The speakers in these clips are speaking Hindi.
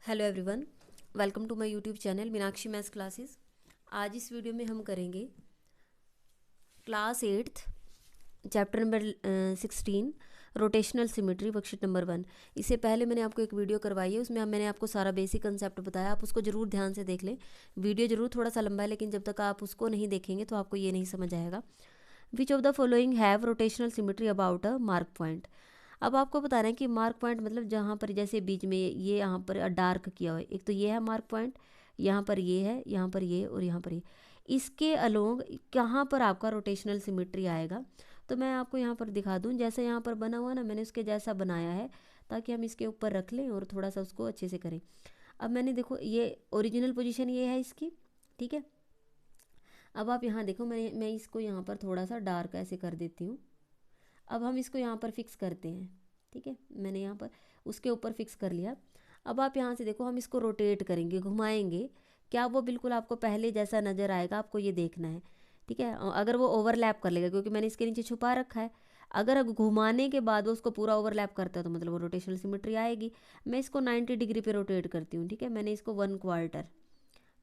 Hello everyone, welcome to my YouTube channel Meenakshi maths classes. आज इस वीडियो में हम करेंगे class 8th chapter number 16 rotational symmetry worksheet number 1। इससे पहले मैंने आपको एक वीडियो करवाई है, उसमें मैंने आपको सारा बेसिक कंसेप्ट बताया। आप उसको ज़रूर ध्यान से देख लें। वीडियो ज़रूर थोड़ा सा लंबा है, लेकिन जब तक आप उसको नहीं देखेंगे तो आपको ये नहीं समझ आएगा। विच of the following have rotational symmetry about a mark point. अब आपको बता रहे हैं कि मार्क पॉइंट मतलब जहाँ पर जैसे बीच में ये यहाँ पर डार्क किया हुआ है, एक तो ये है मार्क पॉइंट, यहाँ पर ये है, यहाँ पर ये और यहाँ पर ये। इसके अलोंग कहाँ पर आपका रोटेशनल सिमेट्री आएगा, तो मैं आपको यहाँ पर दिखा दूँ। जैसे यहाँ पर बना हुआ ना, मैंने उसके जैसा बनाया है ताकि हम इसके ऊपर रख लें और थोड़ा सा उसको अच्छे से करें। अब मैंने देखो ये ओरिजिनल पोजीशन ये है इसकी, ठीक है। अब आप यहाँ देखो, मैं इसको यहाँ पर थोड़ा सा डार्क ऐसे कर देती हूँ। अब हम इसको यहाँ पर फिक्स करते हैं, ठीक है। मैंने यहाँ पर उसके ऊपर फिक्स कर लिया। अब आप यहाँ से देखो, हम इसको रोटेट करेंगे, घुमाएंगे, क्या वो बिल्कुल आपको पहले जैसा नज़र आएगा, आपको ये देखना है, ठीक है। अगर वो ओवरलैप कर लेगा, क्योंकि मैंने इसके नीचे छुपा रखा है, अगर घुमाने के बाद वो उसको पूरा ओवरलैप करता है तो मतलब वो रोटेशनल सिमेट्री आएगी। मैं इसको 90 डिग्री पे रोटेट करती हूँ, ठीक है। मैंने इसको 1/4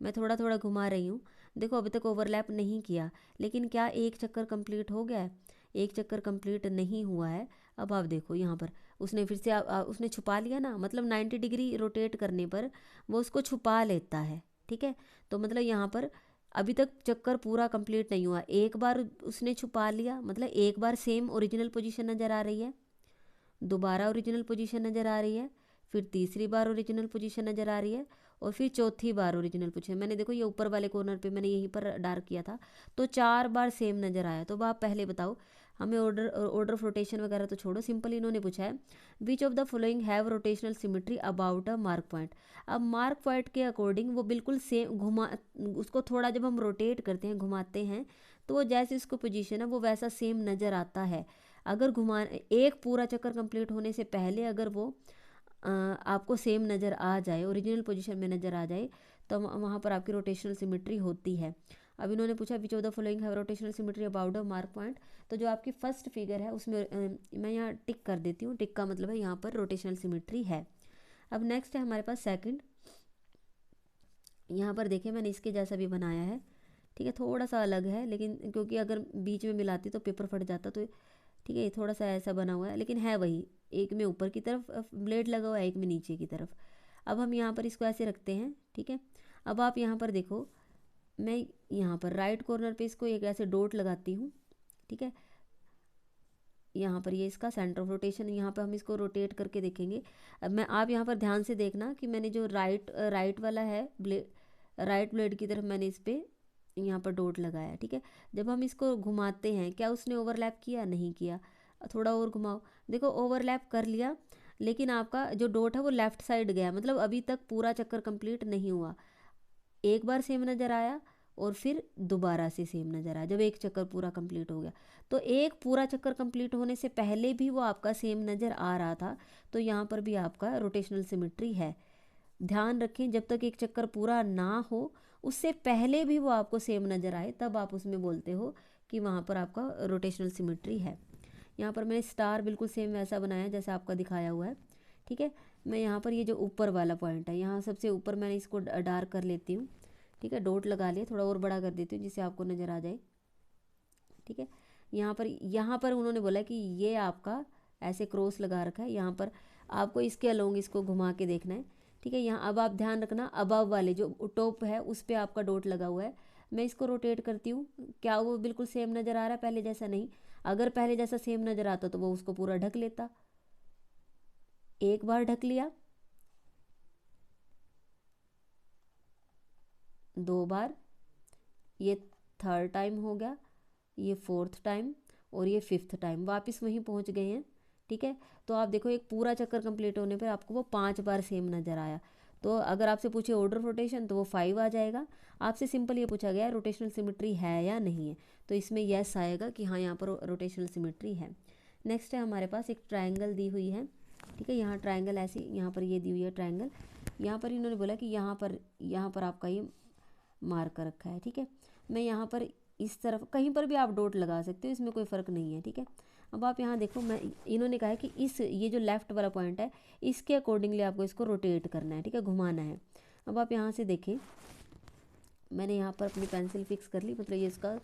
मैं थोड़ा थोड़ा घुमा रही हूँ। देखो अभी तक ओवरलैप नहीं किया, लेकिन क्या एक चक्कर कंप्लीट हो गया है? एक चक्कर कंप्लीट नहीं हुआ है। अब आप देखो यहाँ पर उसने फिर से उसने छुपा लिया ना, मतलब 90 डिग्री रोटेट करने पर वो उसको छुपा लेता है, ठीक है। तो मतलब यहाँ पर अभी तक चक्कर पूरा कंप्लीट नहीं हुआ, एक बार उसने छुपा लिया, मतलब एक बार सेम ओरिजिनल पोजीशन नज़र आ रही है, दोबारा ओरिजिनल पोजीशन नज़र आ रही है, फिर तीसरी बार ओरिजिनल पोजीशन नज़र आ रही है, और फिर चौथी बार ओरिजिनल पोजीशन। मैंने देखो ये ऊपर वाले कॉर्नर पे मैंने यहीं पर डार्क किया था, तो 4 बार सेम नज़र आया। तो अब आप पहले बताओ, हमें ऑर्डर ऑफ रोटेशन वगैरह तो छोड़ो, सिंपल इन्होंने पूछा है विच of the following have rotational symmetry about a mark point. अब मार्क पॉइंट के अकॉर्डिंग वो बिल्कुल सेम घुमा, उसको थोड़ा जब हम रोटेट करते हैं, घुमाते हैं, तो वो जैसे उसको पोजीशन है वो वैसा सेम नज़र आता है। अगर घुमा एक पूरा चक्कर कंप्लीट होने से पहले अगर वो आपको सेम नज़र आ जाए, ओरिजिनल पोजीशन में नज़र आ जाए, तो वहाँ पर आपकी रोटेशनल सिमेट्री होती है। अब इन्होंने पूछा विच of the following have rotational symmetry about a mark point. तो जो आपकी फर्स्ट फिगर है उसमें मैं यहाँ टिक कर देती हूँ, टिक का मतलब है यहाँ पर रोटेशनल सिमेट्री है। अब नेक्स्ट है हमारे पास सेकंड। यहाँ पर देखिए मैंने इसके जैसा भी बनाया है, ठीक है। थोड़ा सा अलग है, लेकिन क्योंकि अगर बीच में मिलाती तो पेपर फट जाता, तो ठीक है ये थोड़ा सा ऐसा बना हुआ है, लेकिन है वही। एक में ऊपर की तरफ ब्लेड लगा हुआ है, एक में नीचे की तरफ। अब हम यहाँ पर इसको ऐसे रखते हैं, ठीक है। अब आप यहाँ पर देखो, मैं यहाँ पर राइट कॉर्नर पे इसको एक ऐसे डॉट लगाती हूँ, ठीक है। यहाँ पर ये इसका सेंटर ऑफ रोटेशन, यहाँ पर हम इसको रोटेट करके देखेंगे। अब मैं आप यहाँ पर ध्यान से देखना कि मैंने जो राइट वाला है राइट ब्लेड की तरफ मैंने इस पर यहाँ पर डॉट लगाया, ठीक है। जब हम इसको घुमाते हैं, क्या उसने ओवरलैप किया? नहीं किया। थोड़ा और घुमाओ, देखो ओवरलैप कर लिया, लेकिन आपका जो डॉट है वो लेफ्ट साइड गया, मतलब अभी तक पूरा चक्कर कंप्लीट नहीं हुआ। एक बार सेम नज़र आया और फिर दोबारा से सेम नज़र आया जब एक चक्कर पूरा कंप्लीट हो गया। तो एक पूरा चक्कर कंप्लीट होने से पहले भी वो आपका सेम नज़र आ रहा था, तो यहाँ पर भी आपका रोटेशनल सिमेट्री है। ध्यान रखें, जब तक एक चक्कर पूरा ना हो, उससे पहले भी वो आपको सेम नज़र आए, तब आप उसमें बोलते हो कि वहाँ पर आपका रोटेशनल सिमेट्री है। यहाँ पर मैंने स्टार बिल्कुल सेम वैसा बनाया जैसा आपका दिखाया हुआ है, ठीक है। मैं यहाँ पर ये जो ऊपर वाला पॉइंट है, यहाँ सबसे ऊपर मैंने इसको डार्क कर लेती हूँ, ठीक है। डॉट लगा लिया, थोड़ा और बड़ा कर देती हूँ जिससे आपको नज़र आ जाए, ठीक है। यहाँ पर उन्होंने बोला कि ये आपका ऐसे क्रॉस लगा रखा है, यहाँ पर आपको इसके अलोंग इसको घुमा के देखना है, ठीक है। यहाँ अब आप ध्यान रखना, अबव वाले जो टॉप है उस पर आपका डॉट लगा हुआ है। मैं इसको रोटेट करती हूँ, क्या वो बिल्कुल सेम नज़र आ रहा है? पहले जैसा नहीं। अगर पहले जैसा सेम नज़र आता तो वो उसको पूरा ढक लेता। एक बार ढक लिया, दो बार, ये थर्ड टाइम हो गया, ये फोर्थ टाइम, और ये फिफ्थ टाइम, वापस वहीं पहुंच गए हैं, ठीक है। तो आप देखो एक पूरा चक्कर कंप्लीट होने पर आपको वो 5 बार सेम नज़र आया। तो अगर आपसे पूछे ऑर्डर ऑफ रोटेशन तो वो 5 आ जाएगा। आपसे सिंपल ये पूछा गया है रोटेशनल सिमेट्री है या नहीं है, तो इसमें यस आएगा कि हाँ यहाँ पर रोटेशनल सिमेट्री है। नेक्स्ट है हमारे पास एक ट्राइंगल दी हुई है, ठीक है। यहाँ ट्राइंगल ऐसी, यहाँ पर ये दी हुई है ट्राइंगल। यहाँ पर इन्होंने बोला कि यहाँ पर आपका ये मार्क कर रखा है, ठीक है। मैं यहाँ पर इस तरफ कहीं पर भी आप डॉट लगा सकते हो, इसमें कोई फ़र्क नहीं है, ठीक है। अब आप यहाँ देखो, मैं इन्होंने कहा है कि ये जो लेफ़्ट वाला पॉइंट है इसके अकॉर्डिंगली आपको इसको रोटेट करना है, ठीक है, घुमाना है। अब आप यहाँ से देखें, मैंने यहाँ पर अपनी पेंसिल फिक्स कर ली, मतलब ये इसका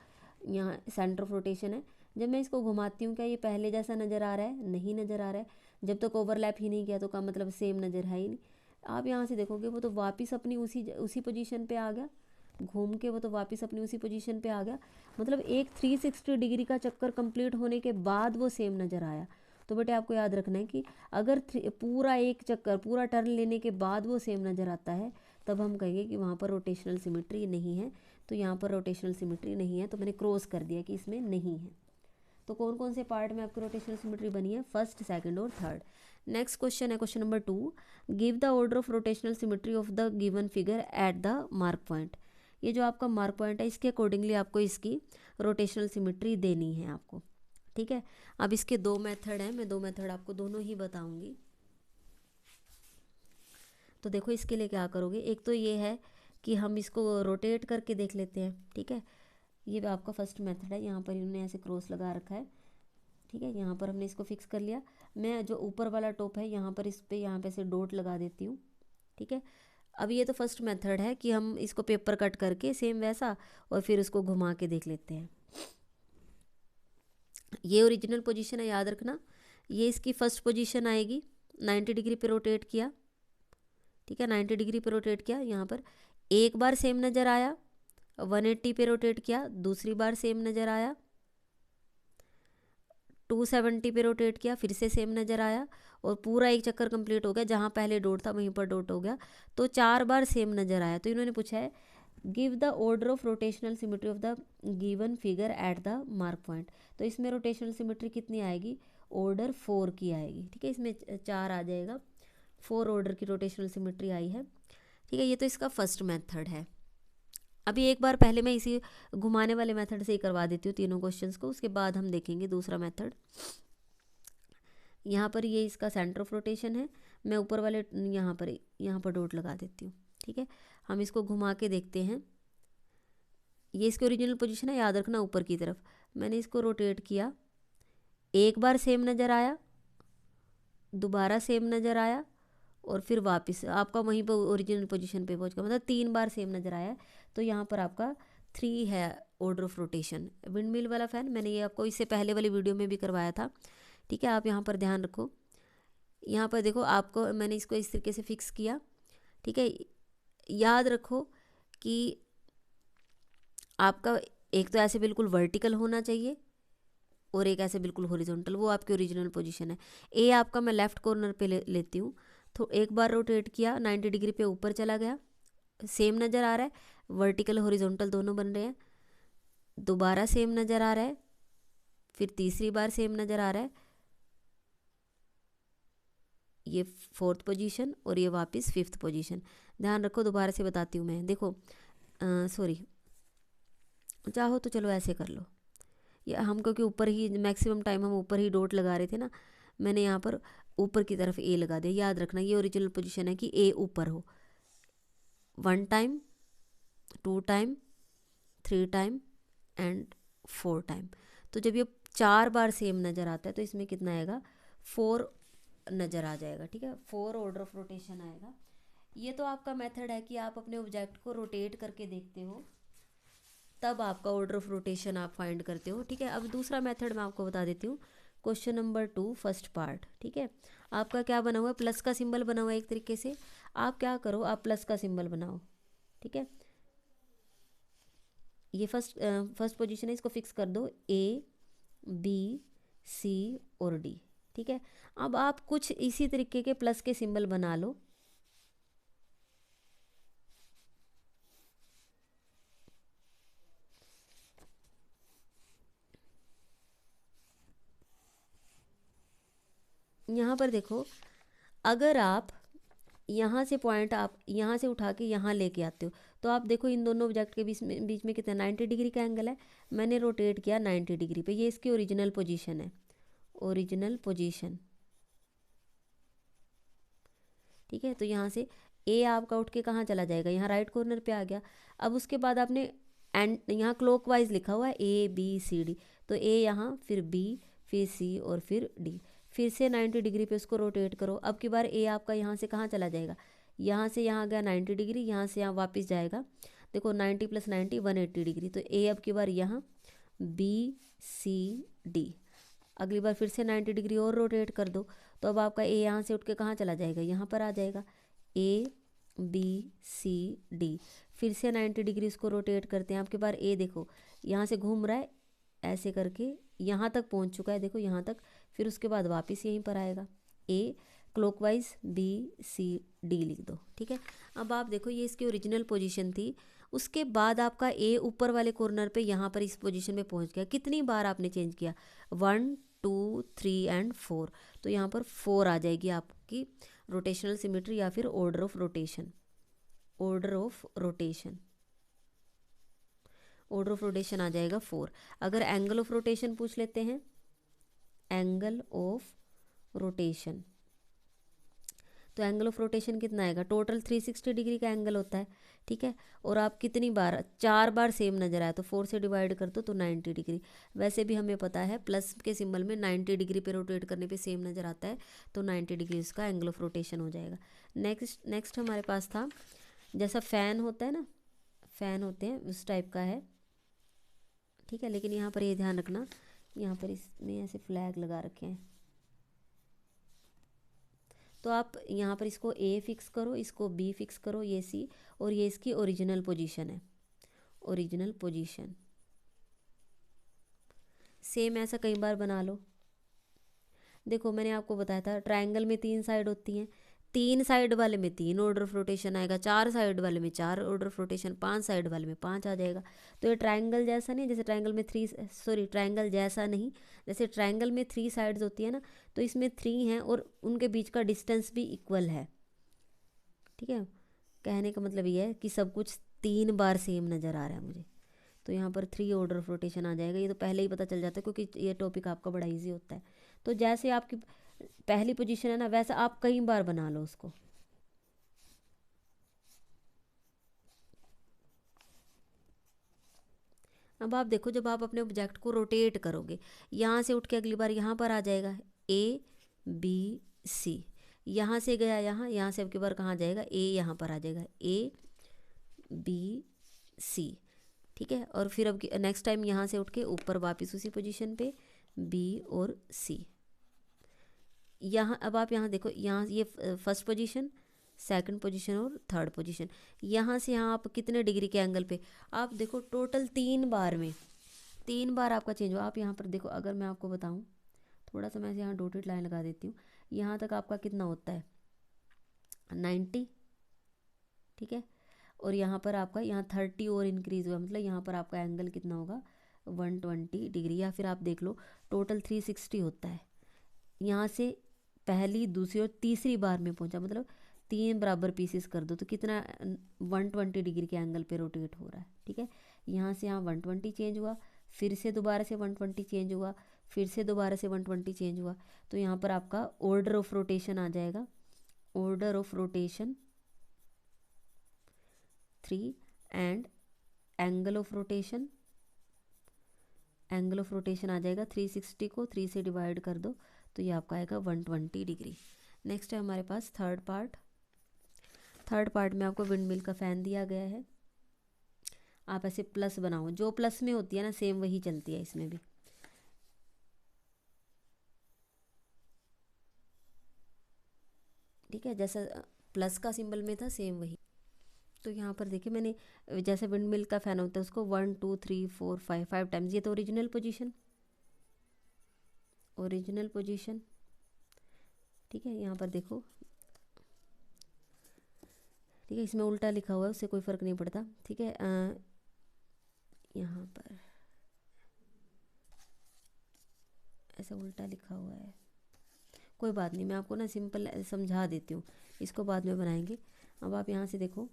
यहाँ सेंटर ऑफ रोटेशन है। जब मैं इसको घुमाती हूँ क्या ये पहले जैसा नज़र आ रहा है? नहीं नज़र आ रहा है। जब तक ओवरलैप ही नहीं किया तो का मतलब सेम नज़र है ही नहीं। आप यहाँ से देखोगे वो तो वापस अपनी उसी पोजीशन पे आ गया, घूम के वो तो वापस अपनी उसी पोजीशन पे आ गया। मतलब एक 360 डिग्री का चक्कर कंप्लीट होने के बाद वो सेम नज़र आया। तो बेटे आपको याद रखना है कि अगर पूरा एक चक्कर पूरा टर्न लेने के बाद वो सेम नज़र आता है तब हम कहेंगे कि वहाँ पर रोटेशनल सिमेट्री नहीं है। तो यहाँ पर रोटेशनल सिमेट्री नहीं है, तो मैंने क्रॉस कर दिया कि इसमें नहीं है। तो कौन कौन से पार्ट में आपकी रोटेशनल सिमेट्री बनी है? फर्स्ट, सेकंड और थर्ड। नेक्स्ट क्वेश्चन है question number 2, give the order of rotational symmetry of the given figure at the mark point. ये जो आपका मार्क पॉइंट है इसके अकॉर्डिंगली आपको इसकी रोटेशनल सिमेट्री देनी है आपको, ठीक है। अब इसके 2 मेथड हैं, मैं 2 मेथड आपको दोनों ही बताऊंगी। तो देखो इसके लिए क्या करोगे, एक तो ये है कि हम इसको रोटेट करके देख लेते हैं, ठीक है। ये आपका फर्स्ट मेथड है, यहाँ पर इन्होंने ऐसे क्रॉस लगा रखा है, ठीक है। यहाँ पर हमने इसको फिक्स कर लिया। मैं जो ऊपर वाला टॉप है यहाँ पर इस पर यहाँ पे से डॉट लगा देती हूँ, ठीक है। अब ये तो फर्स्ट मेथड है कि हम इसको पेपर कट करके सेम वैसा और फिर उसको घुमा के देख लेते हैं। ये ओरिजिनल पोजीशन है, याद रखना। ये इसकी फर्स्ट पोजीशन आएगी, 90 डिग्री पे रोटेट किया, ठीक है, 90 डिग्री पे रोटेट किया। यहाँ पर एक बार सेम नज़र आया, 180 पे रोटेट किया, दूसरी बार सेम नज़र आया, 270 पे रोटेट किया, फिर से सेम नज़र आया और पूरा एक चक्कर कंप्लीट हो गया। जहाँ पहले डॉट था वहीं पर डॉट हो गया, तो 4 बार सेम नज़र आया। तो इन्होंने पूछा है give the order of rotational symmetry of the given figure at the mark point. तो इसमें रोटेशनल सिमेट्री कितनी आएगी? ऑर्डर 4 की आएगी, ठीक है। इसमें 4 आ जाएगा, 4 ऑर्डर की रोटेशनल सिमेट्री आई है, ठीक है। ये तो इसका फर्स्ट मेथड है। अभी एक बार पहले मैं इसी घुमाने वाले मेथड से ही करवा देती हूँ तीनों क्वेश्चंस को, उसके बाद हम देखेंगे दूसरा मेथड। यहाँ पर ये इसका सेंटर ऑफ रोटेशन है, मैं ऊपर वाले यहाँ पर डॉट लगा देती हूँ, ठीक है। हम इसको घुमा के देखते हैं। ये इसकी ओरिजिनल पोजीशन है, याद रखना, ऊपर की तरफ। मैंने इसको रोटेट किया, एक बार सेम नज़र आया, दोबारा सेम नज़र आया और फिर वापस आपका वहीं पर ओरिजिनल पोजीशन पे पहुंच गया, मतलब 3 बार सेम नज़र आया। तो यहाँ पर आपका 3 है order of rotation. Wind mill वाला फ़ैन मैंने ये आपको इससे पहले वाली वीडियो में भी करवाया था, ठीक है। आप यहाँ पर ध्यान रखो, यहाँ पर देखो, आपको मैंने इसको इस तरीके से फिक्स किया, ठीक है। याद रखो कि आपका एक तो ऐसे बिल्कुल वर्टिकल होना चाहिए और एक ऐसे बिल्कुल हॉरिजॉन्टल, वो आपकी ओरिजिनल पोजीशन है। ए आपका मैं लेफ़्ट कॉर्नर पे लेती हूँ, तो एक बार रोटेट किया, 90 डिग्री पे ऊपर चला गया, सेम नज़र आ रहा है, वर्टिकल हॉरिजॉन्टल दोनों बन रहे हैं। दोबारा सेम नज़र आ रहा है, फिर तीसरी बार सेम नज़र आ रहा है, ये 4th पोजीशन और ये वापस 5th पोजीशन। ध्यान रखो, दोबारा से बताती हूँ मैं, देखो सॉरी, चाहो तो चलो ऐसे कर लो, या हम क्योंकि ऊपर ही मैक्सिमम टाइम हम ऊपर ही डॉट लगा रहे थे ना, मैंने यहाँ पर ऊपर की तरफ ए लगा दिया। याद रखना ये ओरिजिनल पोजीशन है कि ए ऊपर हो। 1 time, 2 time, 3 time and 4 time. तो जब ये 4 बार सेम नज़र आता है तो इसमें कितना आएगा? 4 नज़र आ जाएगा, ठीक है। 4 ऑर्डर ऑफ रोटेशन आएगा। ये तो आपका मेथड है कि आप अपने ऑब्जेक्ट को रोटेट करके देखते हो, तब आपका ऑर्डर ऑफ रोटेशन आप फाइंड करते हो, ठीक है। अब दूसरा मेथड मैं आपको बता देती हूँ। क्वेश्चन नंबर 2 फर्स्ट पार्ट, ठीक है। आपका क्या बना हुआ है? प्लस का सिंबल बना हुआ है एक तरीके से। आप क्या करो, आप प्लस का सिंबल बनाओ, ठीक है। ये फर्स्ट पोजीशन है, इसको फिक्स कर दो, ए बी सी और डी, ठीक है। अब आप कुछ इसी तरीके के प्लस के सिंबल बना लो। यहाँ पर देखो, अगर आप यहाँ से पॉइंट आप यहाँ से उठा के यहाँ लेके आते हो तो आप देखो इन दोनों ऑब्जेक्ट के बीच में कितना 90 डिग्री का एंगल है। मैंने रोटेट किया 90 डिग्री पे, ये इसकी ओरिजिनल पोजीशन है, ओरिजिनल पोजीशन, ठीक है। तो यहाँ से ए आपका उठ के कहाँ चला जाएगा? यहाँ राइट कॉर्नर पे आ गया। अब उसके बाद आपने एंड यहाँ क्लॉकवाइज लिखा हुआ है A B C D, तो ए यहाँ, फिर B, फिर सी और फिर डी। फिर से 90 डिग्री पे उसको रोटेट करो। अब की बार ए आपका यहाँ से कहाँ चला जाएगा, यहाँ से यहाँ गया 90 डिग्री, यहाँ से यहाँ वापस जाएगा। देखो 90 + 90 180 डिग्री। तो ए अब की बार यहाँ, बी सी डी। अगली बार फिर से 90 डिग्री और रोटेट कर दो। तो अब आपका ए यहाँ से उठ के कहाँ चला जाएगा, यहाँ पर आ जाएगा। A B C D. फिर से 90 डिग्री उसको रोटेट करते हैं। आपके बार ए देखो यहाँ से घूम रहा है, ऐसे करके यहाँ तक पहुँच चुका है, देखो यहाँ तक। फिर उसके बाद वापस यहीं पर आएगा। ए क्लॉकवाइज, बी सी डी लिख दो, ठीक है। अब आप देखो ये इसकी ओरिजिनल पोजीशन थी। उसके बाद आपका ए ऊपर वाले कॉर्नर पे यहाँ पर इस पोजीशन में पहुँच गया। कितनी बार आपने चेंज किया, 1 2 3 एंड 4। तो यहाँ पर 4 आ जाएगी आपकी रोटेशनल सिमेट्री या फिर order of rotation. Order of rotation, order of rotation आ जाएगा 4। अगर एंगल ऑफ रोटेशन पूछ लेते हैं, एंगल ऑफ रोटेशन, तो एंगल ऑफ रोटेशन कितना आएगा, टोटल 360 डिग्री का एंगल होता है, ठीक है। और आप कितनी बार, 4 बार सेम नजर आया तो 4 से डिवाइड कर दो तो 90 डिग्री। वैसे भी हमें पता है प्लस के सिंबल में 90 डिग्री पे रोटेट करने पे सेम नज़र आता है, तो 90 डिग्री उसका एंगल ऑफ रोटेशन हो जाएगा। नेक्स्ट हमारे पास था, जैसा फ़ैन होता है ना, फ़ैन होते हैं उस टाइप का है, ठीक है। लेकिन यहाँ पर ये ध्यान रखना, यहाँ पर इसमें ऐसे फ्लैग लगा रखे हैं, तो आप यहाँ पर इसको ए फिक्स करो, इसको बी फिक्स करो, ये सी, और ये इसकी ओरिजिनल पोजीशन है, ओरिजिनल पोजीशन। सेम ऐसा कई बार बना लो। देखो मैंने आपको बताया था ट्रायंगल में 3 साइड होती हैं, 3 साइड वाले में 3 ऑर्डर ऑफ रोटेशन आएगा, 4 साइड वाले में 4 ऑर्डर ऑफ रोटेशन, 5 साइड वाले में 5 आ जाएगा। तो ये ट्रायंगल जैसा नहीं, जैसे ट्रायंगल में ट्रायंगल जैसा नहीं, जैसे ट्रायंगल में 3 साइड्स होती है ना, तो इसमें 3 हैं और उनके बीच का डिस्टेंस भी इक्वल है, ठीक है। कहने का मतलब ये है कि सब कुछ 3 बार सेम नज़र आ रहा है मुझे। तो यहाँ पर 3 ऑर्डर ऑफ रोटेशन आ जाएगा। ये तो पहले ही पता चल जाता है क्योंकि ये टॉपिक आपका बड़ा इजी होता है। तो जैसे आपकी पहली पोजीशन है ना, वैसा आप कई बार बना लो उसको। अब आप देखो जब आप अपने ऑब्जेक्ट को रोटेट करोगे, यहाँ से उठ के अगली बार यहाँ पर आ जाएगा, ए बी सी। यहाँ से गया यहाँ, यहाँ से अगली बार कहाँ जाएगा, ए यहाँ पर आ जाएगा, ए बी सी, ठीक है। और फिर अब नेक्स्ट टाइम यहाँ से उठ के ऊपर वापस उसी पोजीशन पे बी और सी। यहाँ अब आप यहाँ देखो, यहाँ ये फर्स्ट पोजीशन, सेकंड पोजीशन और थर्ड पोजीशन। यहाँ से यहाँ आप कितने डिग्री के एंगल पे, आप देखो टोटल 3 बार में 3 बार आपका चेंज हुआ। आप यहाँ पर देखो, अगर मैं आपको बताऊँ, थोड़ा सा मैं यहाँ डॉटेड लाइन लगा देती हूँ, यहाँ तक आपका कितना होता है 90, ठीक है। और यहाँ पर आपका यहाँ 30 और इंक्रीज़ हुआ, मतलब यहाँ पर आपका एंगल कितना होगा 120 डिग्री। या फिर आप देख लो टोटल 360 होता है। यहाँ से पहली, दूसरी और तीसरी बार में पहुँचा, मतलब 3 बराबर पीसेस कर दो तो कितना 120 डिग्री के एंगल पे रोटेट हो रहा है, ठीक है। यहाँ से यहाँ 120 चेंज हुआ, फिर से दोबारा से 120 चेंज हुआ, फिर से दोबारा से 120 चेंज हुआ। तो यहाँ पर आपका ऑर्डर ऑफ रोटेशन आ जाएगा, order of rotation 3 and angle of rotation, angle of rotation आ जाएगा 360 को 3 से डिवाइड कर दो तो ये आपका आएगा 120 डिग्री। नेक्स्ट है हमारे पास थर्ड पार्ट। थर्ड पार्ट में आपको विंड मिल का फ़ैन दिया गया है। आप ऐसे प्लस बनाओ, जो प्लस में होती है ना सेम वही चलती है इसमें भी, ठीक है। जैसा प्लस का सिंबल में था सेम वही। तो यहाँ पर देखिए मैंने जैसे विंड मिल का फ़ैन होता है उसको 1 2 3 4 5 टाइम्स, ये तो ओरिजिनल पोजीशन, ओरिजिनल पोजीशन, ठीक है। यहाँ पर देखो, ठीक है, इसमें उल्टा लिखा हुआ है, उससे कोई फ़र्क नहीं पड़ता, ठीक है। यहाँ पर ऐसा उल्टा लिखा हुआ है, कोई बात नहीं, मैं आपको ना सिंपल समझा देती हूँ, इसको बाद में बनाएंगे। अब आप यहाँ से देखो,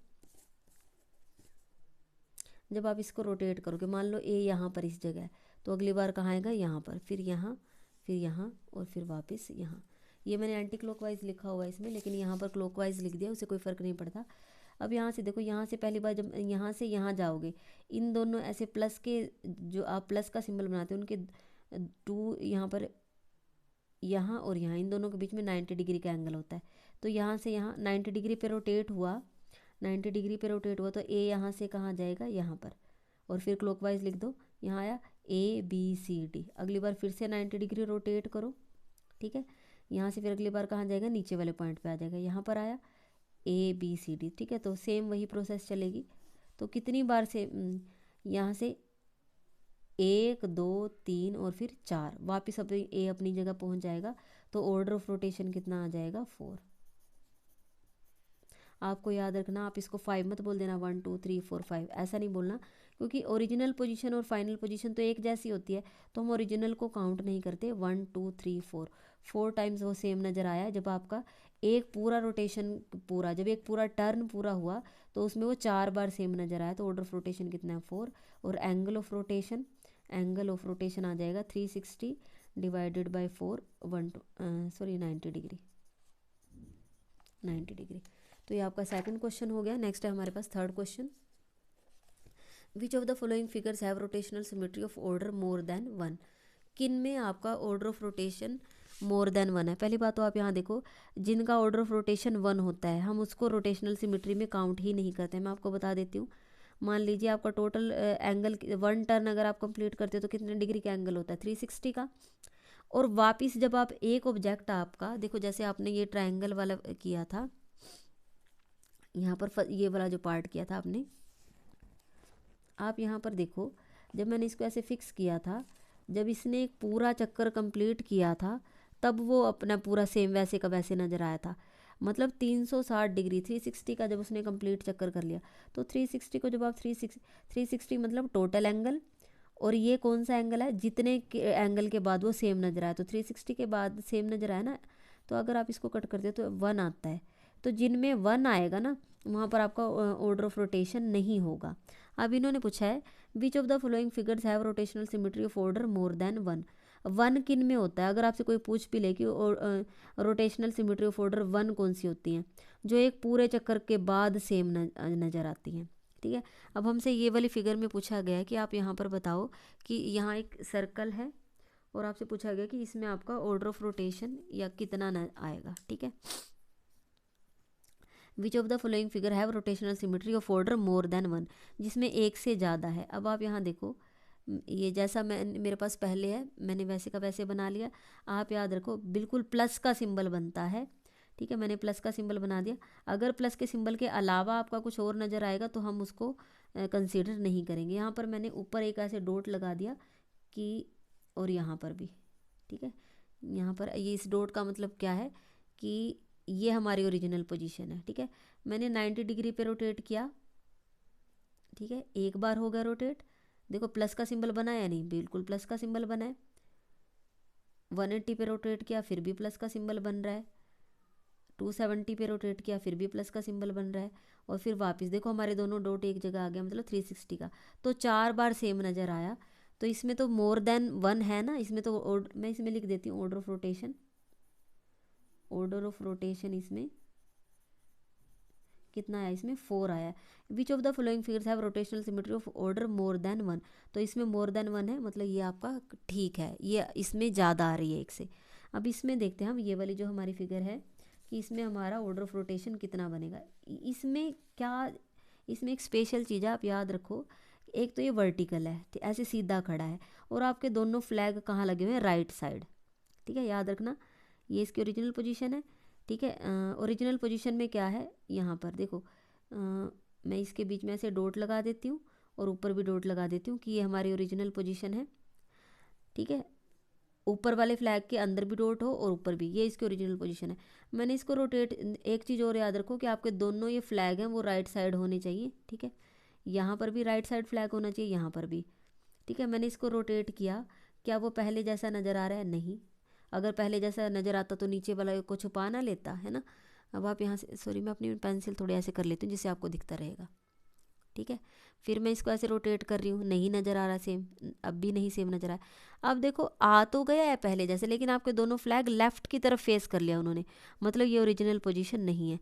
जब आप इसको रोटेट करोगे, मान लो ए यहाँ पर इस जगह है, तो अगली बार कहाँ आएगा, यहाँ पर, फिर यहाँ, फिर यहाँ और फिर वापस यहाँ। ये मैंने एंटी क्लॉकवाइज लिखा हुआ है इसमें, लेकिन यहाँ पर क्लॉकवाइज लिख दिया, उससे कोई फ़र्क नहीं पड़ता। अब यहाँ से देखो, यहाँ से पहली बार जब यहाँ से यहाँ जाओगे, इन दोनों ऐसे प्लस के, जो आप प्लस का सिंबल बनाते हो उनके 2 यहाँ पर यहाँ और यहाँ, इन दोनों के बीच में 90 डिग्री का एंगल होता है। तो यहाँ से यहाँ 90 डिग्री पे रोटेट हुआ, 90 डिग्री पे रोटेट हुआ तो ए यहाँ से कहाँ जाएगा, यहाँ पर, और फिर क्लॉकवाइज लिख दो, यहाँ आया ABCD। अगली बार फिर से 90 डिग्री रोटेट करो, ठीक है। यहाँ से फिर अगली बार कहाँ जाएगा, नीचे वाले पॉइंट पे आ जाएगा, यहाँ पर आया ABCD, ठीक है। तो सेम वही प्रोसेस चलेगी। तो कितनी बार से यहाँ से 1 2 3 और फिर 4 वापिस अपनी ए अपनी जगह पहुँच जाएगा। तो ऑर्डर ऑफ रोटेशन कितना आ जाएगा, 4। आपको याद रखना, आप इसको 5 मत बोल देना, 1 2 3 4 5 ऐसा नहीं बोलना, क्योंकि ओरिजिनल पोजीशन और फाइनल पोजीशन तो एक जैसी होती है, तो हम ओरिजिनल को काउंट नहीं करते। 1 2 3 4 टाइम्स वो सेम नज़र आया। जब आपका एक पूरा रोटेशन पूरा, जब एक पूरा टर्न पूरा हुआ तो उसमें वो 4 बार सेम नज़र आया, तो ऑर्डर ऑफ रोटेशन कितना है, 4। और एंगल ऑफ रोटेशन आ जाएगा 360 डिवाइडेड बाई 4 90 डिग्री, 90 डिग्री। तो ये आपका सेकंड क्वेश्चन हो गया। नेक्स्ट है हमारे पास third question, which of the following figures have rotational symmetry of order more than 1। किन में आपका order of rotation more than 1 है। पहली बात तो आप यहाँ देखो, जिनका ऑर्डर ऑफ रोटेशन 1 होता है हम उसको रोटेशनल सिमेट्री में काउंट ही नहीं करते। मैं आपको बता देती हूँ, मान लीजिए आपका टोटल एंगल 1 टर्न अगर आप कंप्लीट करते हो तो कितने डिग्री का एंगल होता है, 360 का। और वापिस जब आप एक ऑब्जेक्ट आपका देखो, जैसे आपने ये ट्रायंगल वाला किया था, यहाँ पर ये वाला जो पार्ट किया था आपने, आप यहाँ पर देखो, जब मैंने इसको ऐसे फिक्स किया था, जब इसने एक पूरा चक्कर कंप्लीट किया था तब वो अपना पूरा सेम वैसे का वैसे नज़र आया था। मतलब 360 डिग्री 360 का जब उसने कंप्लीट चक्कर कर लिया, तो 360 को जब आप 360 मतलब टोटल एंगल, और ये कौन सा एंगल है, जितने एंगल के बाद वो सेम नज़र आया, तो 360 के बाद सेम नज़र आया ना। तो अगर आप इसको कट करते हो तो 1 आता है। तो जिनमें 1 आएगा ना, वहाँ पर आपका ऑर्डर ऑफ रोटेशन नहीं होगा। अब इन्होंने पूछा है विच of the following figures have rotational symmetry of order more than 1। 1 किन में होता है, अगर आपसे कोई पूछ भी ले कि रोटेशनल सिमेट्री ऑफ ऑर्डर 1 कौन सी होती हैं, जो एक पूरे चक्कर के बाद सेम नज़र आती हैं, ठीक है। अब हमसे ये वाली फिगर में पूछा गया है कि आप यहाँ पर बताओ कि यहाँ एक सर्कल है और आपसे पूछा गया कि इसमें आपका ऑर्डर ऑफ रोटेशन या कितना आएगा, ठीक है। विच of the following figure have rotational symmetry of order more than 1, जिसमें एक से ज़्यादा है। अब आप यहाँ देखो, ये जैसा मेरे पास पहले है मैंने वैसे का वैसे बना लिया। आप याद रखो बिल्कुल प्लस का सिंबल बनता है, ठीक है। मैंने प्लस का सिंबल बना दिया। अगर प्लस के सिंबल के अलावा आपका कुछ और नज़र आएगा तो हम उसको कंसीडर नहीं करेंगे। यहाँ पर मैंने ऊपर एक ऐसे डॉट लगा दिया कि, और यहाँ पर भी, ठीक है। यहाँ पर ये इस डॉट का मतलब क्या है कि ये हमारी ओरिजिनल पोजीशन है, ठीक है। मैंने 90 डिग्री पे रोटेट किया, ठीक है, एक बार हो गया रोटेट। देखो प्लस का सिंबल बना या नहीं, बिल्कुल प्लस का सिंबल बना है। 180 पे रोटेट किया फिर भी प्लस का सिंबल बन रहा है। 270 पे रोटेट किया फिर भी प्लस का सिंबल बन रहा है। और फिर वापस देखो हमारे दोनों डॉट एक जगह आ गया, मतलब 360 का। तो 4 बार सेम नज़र आया। तो इसमें तो मोर देन 1 है ना, इसमें तो मैं इसमें लिख देती हूँ order of rotation. Order of rotation इसमें कितना आया, इसमें 4 आया। विच of the following figures have rotational symmetry of order more than 1। तो इसमें मोर देन 1 है, मतलब ये आपका ठीक है, ये इसमें ज़्यादा आ रही है एक से। अब इसमें देखते हैं हम, ये वाली जो हमारी फिगर है कि इसमें हमारा ऑर्डर ऑफ रोटेशन कितना बनेगा। इसमें क्या, इसमें एक स्पेशल चीज़ है, आप याद रखो। एक तो ये वर्टिकल है, ऐसे सीधा खड़ा है, और आपके दोनों फ्लैग कहाँ लगे हुए हैं, राइट साइड, ठीक है। याद रखना ये इसकी ओरिजिनल पोजीशन है, ठीक है। ओरिजिनल पोजीशन में क्या है, यहाँ पर देखो, मैं इसके बीच में ऐसे डॉट लगा देती हूँ और ऊपर भी डॉट लगा देती हूँ कि ये हमारी ओरिजिनल पोजीशन है, ठीक है। ऊपर वाले फ्लैग के अंदर भी डॉट हो और ऊपर भी, ये इसकी ओरिजिनल पोजीशन है। मैंने इसको रोटेट, एक चीज़ और याद रखो कि आपके दोनों ये फ्लैग हैं वो राइट साइड होने चाहिए, ठीक है। यहाँ पर भी राइट साइड फ्लैग होना चाहिए, यहाँ पर भी, ठीक है। मैंने इसको रोटेट किया, क्या वो पहले जैसा नज़र आ रहा है, नहीं। अगर पहले जैसा नज़र आता तो नीचे वाला को छुपा ना लेता, है ना। अब आप यहाँ से, सॉरी मैं अपनी पेंसिल थोड़ी ऐसे कर लेती हूँ जिससे आपको दिखता रहेगा, ठीक है। फिर मैं इसको ऐसे रोटेट कर रही हूँ, नहीं नज़र आ रहा सेम, अब भी नहीं सेम नज़र आया। अब देखो आ तो गया है पहले जैसे, लेकिन आपके दोनों फ्लैग लेफ़्ट की तरफ फेस कर लिया उन्होंने, मतलब ये ओरिजिनल पोजीशन नहीं है।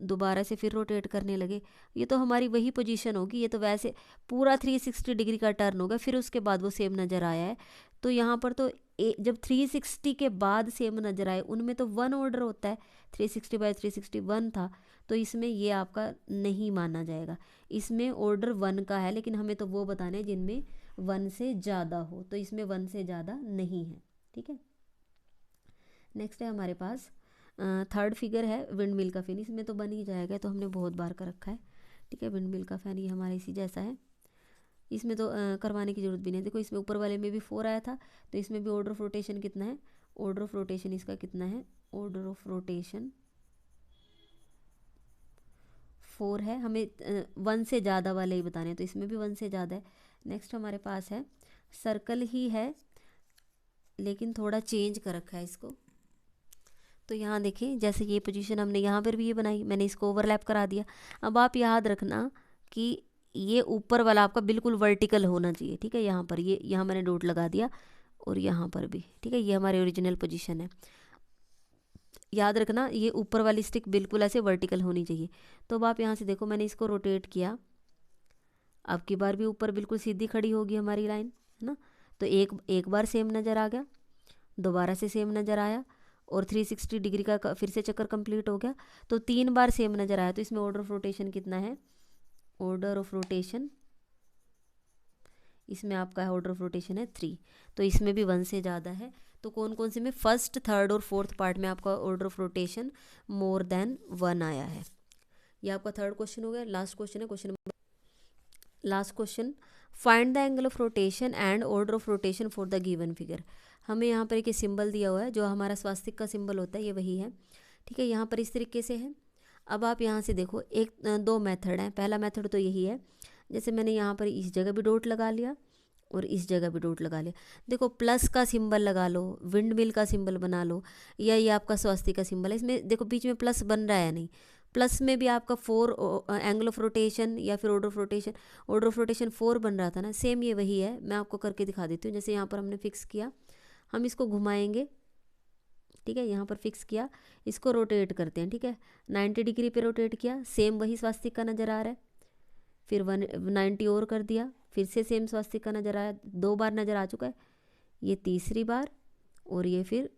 दोबारा से फिर रोटेट करने लगे, ये तो हमारी वही पोजीशन होगी, ये तो वैसे पूरा 360 डिग्री का टर्न होगा, फिर उसके बाद वो सेम नज़र आया है। तो यहाँ पर तो जब 360 के बाद सेम नज़र आए उनमें तो 1 ऑर्डर होता है, 360/361 था, तो इसमें ये आपका नहीं माना जाएगा। इसमें ऑर्डर 1 का है, लेकिन हमें तो वो बताने जिनमें 1 से ज़्यादा हो, तो इसमें 1 से ज़्यादा नहीं है। ठीक है, नेक्स्ट है हमारे पास थर्ड फिगर है विंड मिल का फैन। इसमें तो बन ही जाएगा, तो हमने बहुत बार कर रखा है। ठीक है, विंड मिल का फैन ये हमारा इसी जैसा है, इसमें तो करवाने की ज़रूरत भी नहीं। देखो इसमें ऊपर वाले में भी 4 आया था, तो इसमें भी ऑर्डर ऑफ रोटेशन कितना है, ऑर्डर ऑफ रोटेशन इसका कितना है, ऑर्डर ऑफ रोटेशन 4 है। हमें 1 से ज़्यादा वाले ही बताने हैं, तो इसमें भी 1 से ज़्यादा है। नेक्स्ट हमारे पास है सर्कल ही है, लेकिन थोड़ा चेंज कर रखा है इसको। तो यहाँ देखें, जैसे ये पोजीशन हमने यहाँ पर भी ये बनाई, मैंने इसको ओवरलैप करा दिया। अब आप याद रखना कि ये ऊपर वाला आपका बिल्कुल वर्टिकल होना चाहिए। ठीक है, यहाँ पर ये यहाँ मैंने डॉट लगा दिया, और यहाँ पर भी। ठीक है, ये हमारी ओरिजिनल पोजीशन है। याद रखना ये ऊपर वाली स्टिक बिल्कुल ऐसे वर्टिकल होनी चाहिए। तो अब आप यहाँ से देखो, मैंने इसको रोटेट किया, अब की बार भी ऊपर बिल्कुल सीधी खड़ी होगी हमारी लाइन, है ना। तो एक बार सेम नज़र आ गया, दोबारा से सेम नज़र आया, और 360 डिग्री का फिर से चक्कर कंप्लीट हो गया, तो 3 बार सेम नज़र आया। तो इसमें ऑर्डर ऑफ रोटेशन कितना है, ऑर्डर ऑफ रोटेशन इसमें आपका ऑर्डर ऑफ रोटेशन है 3, तो इसमें भी 1 से ज़्यादा है। तो कौन कौन से में, फर्स्ट, थर्ड और फोर्थ पार्ट में आपका order of rotation more than 1 आया है। ये आपका थर्ड क्वेश्चन हो गया। लास्ट क्वेश्चन है last question, find the angle of rotation and order of rotation for the given figure. हमें यहाँ पर एक सिंबल दिया हुआ है, जो हमारा स्वास्तिक का सिंबल होता है, ये वही है। ठीक है, यहाँ पर इस तरीके से है। अब आप यहाँ से देखो, दो मेथड हैं। पहला मेथड तो यही है, जैसे मैंने यहाँ पर इस जगह भी डॉट लगा लिया और इस जगह भी डॉट लगा लिया। देखो प्लस का सिंबल लगा लो, विंड मिल का सिंबल बना लो, या ये आपका स्वास्तिक का सिंबल है। इसमें देखो बीच में प्लस बन रहा है नहीं, प्लस में भी आपका 4 एंगल ऑफ रोटेशन या फिर ऑर्डर ऑफ रोटेशन 4 बन रहा था ना, सेम ये वही है। मैं आपको करके दिखा देती हूँ। जैसे यहाँ पर हमने फिक्स किया, हम इसको घुमाएंगे। ठीक है, यहाँ पर फिक्स किया, इसको रोटेट करते हैं। ठीक है, 90 डिग्री पे रोटेट किया, सेम वही स्वास्तिक का नज़र आ रहा है। फिर 190 और कर दिया, फिर से सेम स्वास्तिक का नज़र आया, 2 बार नज़र आ चुका है, ये तीसरी बार, और ये फिर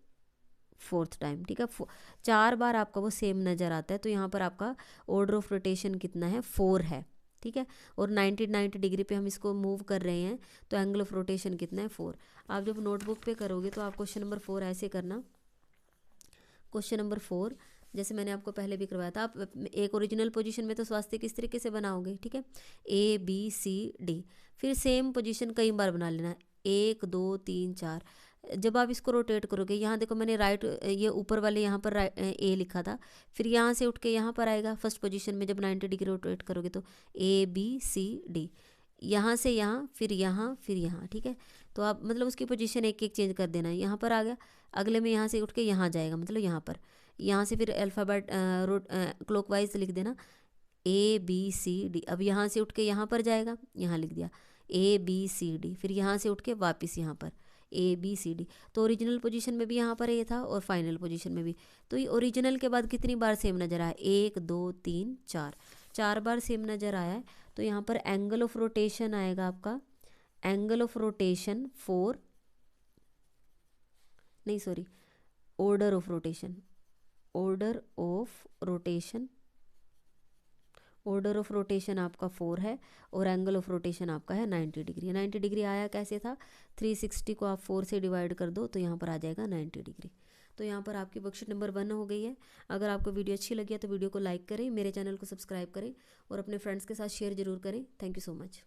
4th टाइम। ठीक है, 4 बार आपका वो सेम नज़र आता है। तो यहाँ पर आपका ऑर्डर ऑफ रोटेशन कितना है, 4 है। ठीक है, और 90 डिग्री पे हम इसको मूव कर रहे हैं, तो एंगल ऑफ रोटेशन कितना है, 4। आप जब नोटबुक पे करोगे तो आप क्वेश्चन नंबर 4 ऐसे करना। क्वेश्चन नंबर 4 जैसे मैंने आपको पहले भी करवाया था, आप एक ओरिजिनल पोजीशन में तो स्वास्तिक इस तरीके से बनाओगे। ठीक है, ABCD, फिर सेम पोजीशन कई बार बना लेना, 1 2 3 4। जब आप इसको रोटेट करोगे, यहाँ देखो मैंने राइट, ये ऊपर वाले यहाँ पर A लिखा था, फिर यहाँ से उठ के यहाँ पर आएगा फर्स्ट पोजीशन में। जब 90 डिग्री रोटेट करोगे तो ABCD, यहाँ से यहाँ, फिर यहाँ, फिर यहाँ। ठीक है, तो आप मतलब उसकी पोजीशन एक एक चेंज कर देना। यहाँ पर आ गया, अगले में यहाँ से उठ के यहाँ जाएगा, मतलब यहाँ पर, यहाँ से फिर अल्फ़ाबेट क्लॉकवाइज लिख देना, ABCD। अब यहाँ से उठ के यहाँ पर जाएगा, यहाँ लिख दिया ABCD, फिर यहाँ से उठ के वापस यहाँ पर ABCD। तो ओरिजिनल पोजीशन में भी यहाँ पर ये था, और फाइनल पोजीशन में भी। तो ये ओरिजिनल के बाद कितनी बार सेम नज़र आया, 1 2 3 4, 4 बार सेम नज़र आया है। तो यहाँ पर एंगल ऑफ रोटेशन आएगा आपका, एंगल ऑफ रोटेशन 4, नहीं sorry, order of rotation, order of rotation, order of rotation आपका 4 है, और एंगल ऑफ रोटेशन आपका है 90 डिग्री। 90 डिग्री आया कैसे था, 360 को आप 4 से डिवाइड कर दो, तो यहाँ पर आ जाएगा 90 डिग्री। तो यहाँ पर आपकी वर्कशीट नंबर 1 हो गई है। अगर आपको वीडियो अच्छी लगी है तो वीडियो को लाइक करें, मेरे चैनल को सब्सक्राइब करें, और अपने फ्रेंड्स के साथ शेयर जरूर करें। Thank you so much.